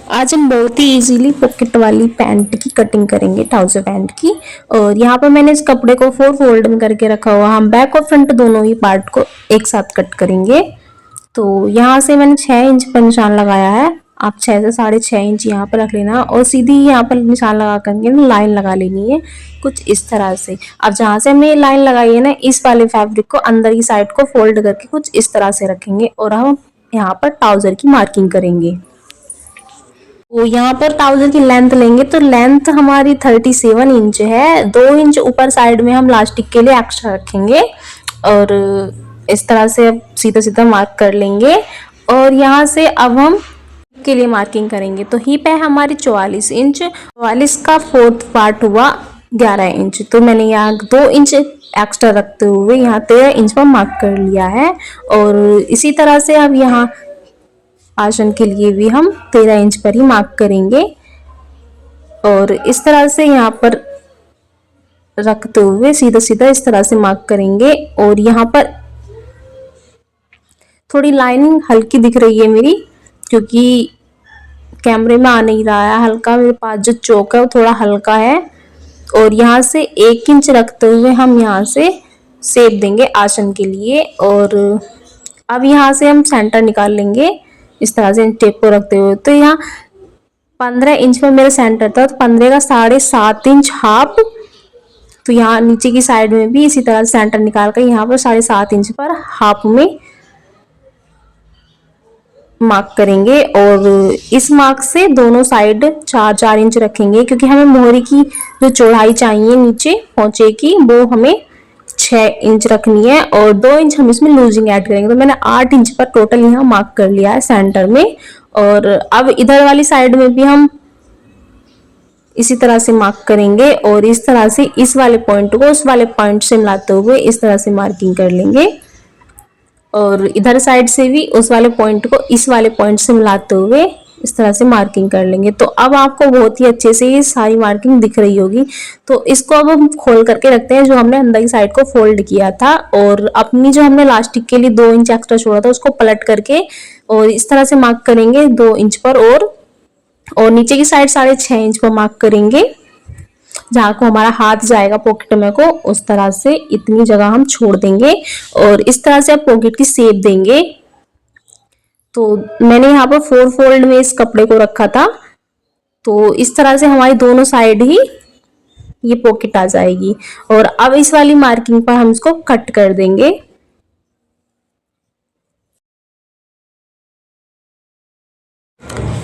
आज हम बहुत ही इजीली पॉकेट वाली पैंट की कटिंग करेंगे, ट्राउजर पैंट की। और यहाँ पर मैंने इस कपड़े को 4 फोल्ड में करके रखा हुआ। हम बैक और फ्रंट दोनों ही पार्ट को एक साथ कट करेंगे। तो यहाँ से मैंने 6 इंच पर निशान लगाया है। आप 6 से 6.5 इंच यहाँ पर रख लेना और सीधी यहाँ पर निशान लगा करके ना लाइन लगा लेनी है कुछ इस तरह से। अब जहाँ से हमने ये लाइन लगाई है ना, इस वाले फैब्रिक को अंदर की साइड को फोल्ड करके कुछ इस तरह से रखेंगे और हम यहाँ पर ट्राउजर की मार्किंग करेंगे। तो यहाँ पर ट्राउजर की लेंथ लेंगे तो लेंथ हमारी 37 इंच है। 2 इंच ऊपर साइड में हम लास्टिक के लिए एक्स्ट्रा रखेंगे और इस तरह से अब सीधा सीधा मार्क कर लेंगे। और यहाँ से अब हम के लिए मार्किंग करेंगे। तो हिप है हमारी 44 इंच, 44 का 4th पार्ट हुआ 11 इंच। तो मैंने यहाँ 2 इंच एक्स्ट्रा रखते हुए यहाँ 13 इंच पर मार्क कर लिया है। और इसी तरह से अब यहाँ आसन के लिए भी हम 13 इंच पर ही मार्क करेंगे और इस तरह से यहाँ पर रखते हुए सीधा सीधा इस तरह से मार्क करेंगे। और यहाँ पर थोड़ी लाइनिंग हल्की दिख रही है मेरी, क्योंकि कैमरे में आ नहीं रहा है। हल्का मेरे पास जो चौक है वो थोड़ा हल्का है। और यहाँ से 1 इंच रखते हुए हम यहाँ से शेप देंगे आसन के लिए। और अब यहाँ से हम सेंटर निकाल लेंगे इस तरह से टेप को रखते हुए। तो यहाँ 15 इंच पर मेरा सेंटर था, तो 15 का 7.5 इंच हाफ। तो यहाँ नीचे की साइड में भी इसी तरह सेंटर निकाल कर यहाँ पर 7.5 इंच पर हाफ में मार्क करेंगे। और इस मार्क से दोनों साइड 4-4 इंच रखेंगे, क्योंकि हमें मोहरी की जो चौड़ाई चाहिए नीचे पहुंचे की वो हमें 6 इंच रखनी है और 2 इंच हम इसमें लूजिंग ऐड करेंगे। तो मैंने 8 इंच पर टोटल यहाँ मार्क कर लिया है सेंटर में। और अब इधर वाली साइड में भी हम इसी तरह से मार्क करेंगे और इस तरह से इस वाले पॉइंट को उस वाले पॉइंट से मिलाते हुए इस तरह से मार्किंग कर लेंगे। और इधर साइड से भी उस वाले पॉइंट को इस वाले पॉइंट से मिलाते हुए इस तरह से मार्किंग कर लेंगे। तो अब आपको बहुत ही अच्छे से ये सारी मार्किंग दिख रही होगी। तो इसको अब हम खोल करके रखते हैं जो हमने अंदर की साइड को फोल्ड किया था। और अपनी जो हमने लास्टिक के लिए 2 इंच एक्स्ट्रा छोड़ा था उसको पलट करके और इस तरह से मार्क करेंगे 2 इंच पर। और नीचे की साइड 6.5 इंच पर मार्क करेंगे, जहाँ को हमारा हाथ जाएगा पॉकेट में को उस तरह से इतनी जगह हम छोड़ देंगे। और इस तरह से आप पॉकेट की शेप देंगे। तो मैंने यहाँ पर 4 फोल्ड में इस कपड़े को रखा था। तो इस तरह से हमारी दोनों साइड ही ये पॉकेट आ जाएगी। और अब इस वाली मार्किंग पर हम इसको कट कर देंगे।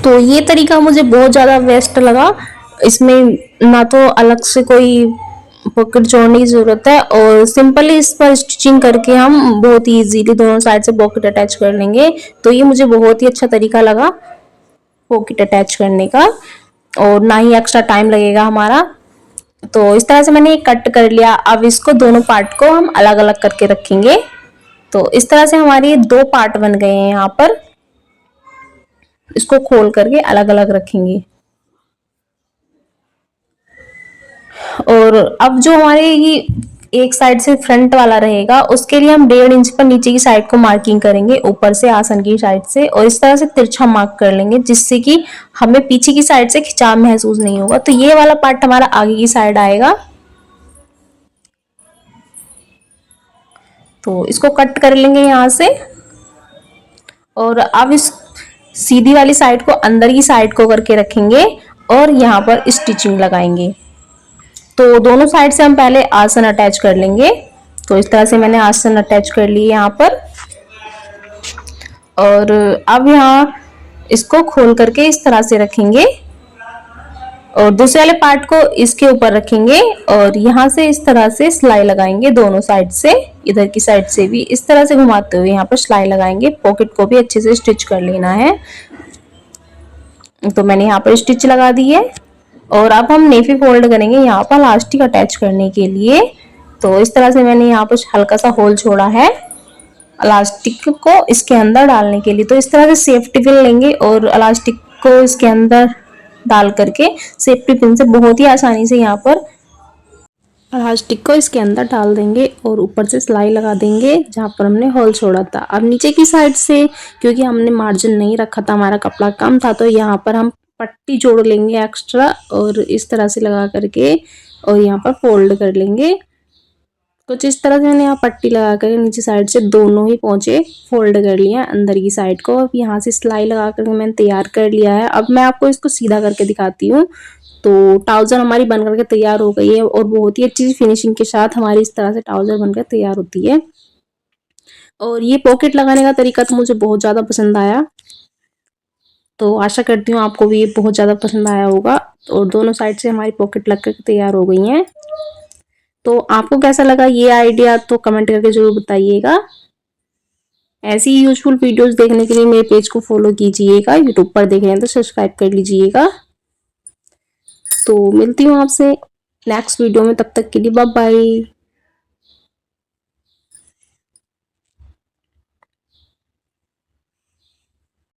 तो ये तरीका मुझे बहुत ज़्यादा बेस्ट लगा। इसमें ना तो अलग से कोई पॉकेट जोड़ने की ज़रूरत है और सिंपली इस पर स्टिचिंग करके हम बहुत ही इजीली दोनों साइड से पॉकेट अटैच कर लेंगे। तो ये मुझे बहुत ही अच्छा तरीका लगा पॉकेट अटैच करने का और ना ही एक्स्ट्रा टाइम लगेगा हमारा। तो इस तरह से मैंने कट कर लिया। अब इसको दोनों पार्ट को हम अलग अलग करके रखेंगे। तो इस तरह से हमारे 2 पार्ट बन गए हैं। यहाँ पर इसको खोल करके अलग अलग रखेंगे। और अब जो हमारे ये एक साइड से फ्रंट वाला रहेगा उसके लिए हम 1.5 इंच पर नीचे की साइड को मार्किंग करेंगे ऊपर से आसन की साइड से और इस तरह से तिरछा मार्क कर लेंगे, जिससे कि हमें पीछे की साइड से खिंचाव महसूस नहीं होगा। तो ये वाला पार्ट हमारा आगे की साइड आएगा। तो इसको कट कर लेंगे यहाँ से। और अब इस सीधी वाली साइड को अंदर की साइड को करके रखेंगे और यहाँ पर स्टिचिंग लगाएंगे। तो दोनों साइड से हम पहले आसन अटैच कर लेंगे। तो इस तरह से मैंने आसन अटैच कर लिए यहाँ पर। और अब यहाँ इसको खोल करके इस तरह से रखेंगे और दूसरे वाले पार्ट को इसके ऊपर रखेंगे और यहाँ से इस तरह से सिलाई लगाएंगे दोनों साइड से। इधर की साइड से भी इस तरह से घुमाते हुए यहाँ पर सिलाई लगाएंगे। पॉकेट को भी अच्छे से स्टिच कर लेना है। तो मैंने यहाँ पर स्टिच लगा दी है और अब हम नेफी फोल्ड करेंगे यहाँ पर इलास्टिक अटैच करने के लिए। तो इस तरह से मैंने यहाँ पर हल्का सा होल छोड़ा है इलास्टिक को इसके अंदर डालने के लिए। तो इस तरह से सेफ्टी पिन लेंगे और इलास्टिक को इसके अंदर डाल करके सेफ्टी पिन से बहुत ही आसानी से यहाँ पर इलास्टिक को इसके अंदर डाल देंगे और ऊपर से सिलाई लगा देंगे जहाँ पर हमने होल छोड़ा था। अब नीचे की साइड से क्योंकि हमने मार्जिन नहीं रखा था, हमारा कपड़ा कम था, तो यहाँ पर हम पट्टी जोड़ लेंगे एक्स्ट्रा और इस तरह से लगा करके और यहाँ पर फोल्ड कर लेंगे। कुछ इस तरह से मैंने यहाँ पट्टी लगा कर नीचे साइड से दोनों ही पोंचे फोल्ड कर लिया अंदर की साइड को। अब यहाँ से सिलाई लगा कर मैंने तैयार कर लिया है। अब मैं आपको इसको सीधा करके दिखाती हूँ। तो ट्राउज़र हमारी बन करके तैयार हो गई है और बहुत ही अच्छी फिनिशिंग के साथ हमारी इस तरह से ट्राउज़र बनकर तैयार होती है। और ये पॉकेट लगाने का तरीका तो मुझे बहुत ज़्यादा पसंद आया, तो आशा करती हूँ आपको भी ये बहुत ज़्यादा पसंद आया होगा। और दोनों साइड से हमारी पॉकेट लग कर तैयार हो गई हैं। तो आपको कैसा लगा ये आइडिया तो कमेंट करके ज़रूर बताइएगा। ऐसी यूजफुल वीडियोस देखने के लिए मेरे पेज को फॉलो कीजिएगा। यूट्यूब पर देख रहे हैं तो सब्सक्राइब कर लीजिएगा। तो मिलती हूँ आपसे नेक्स्ट वीडियो में, तब तक के लिए बाय बाय।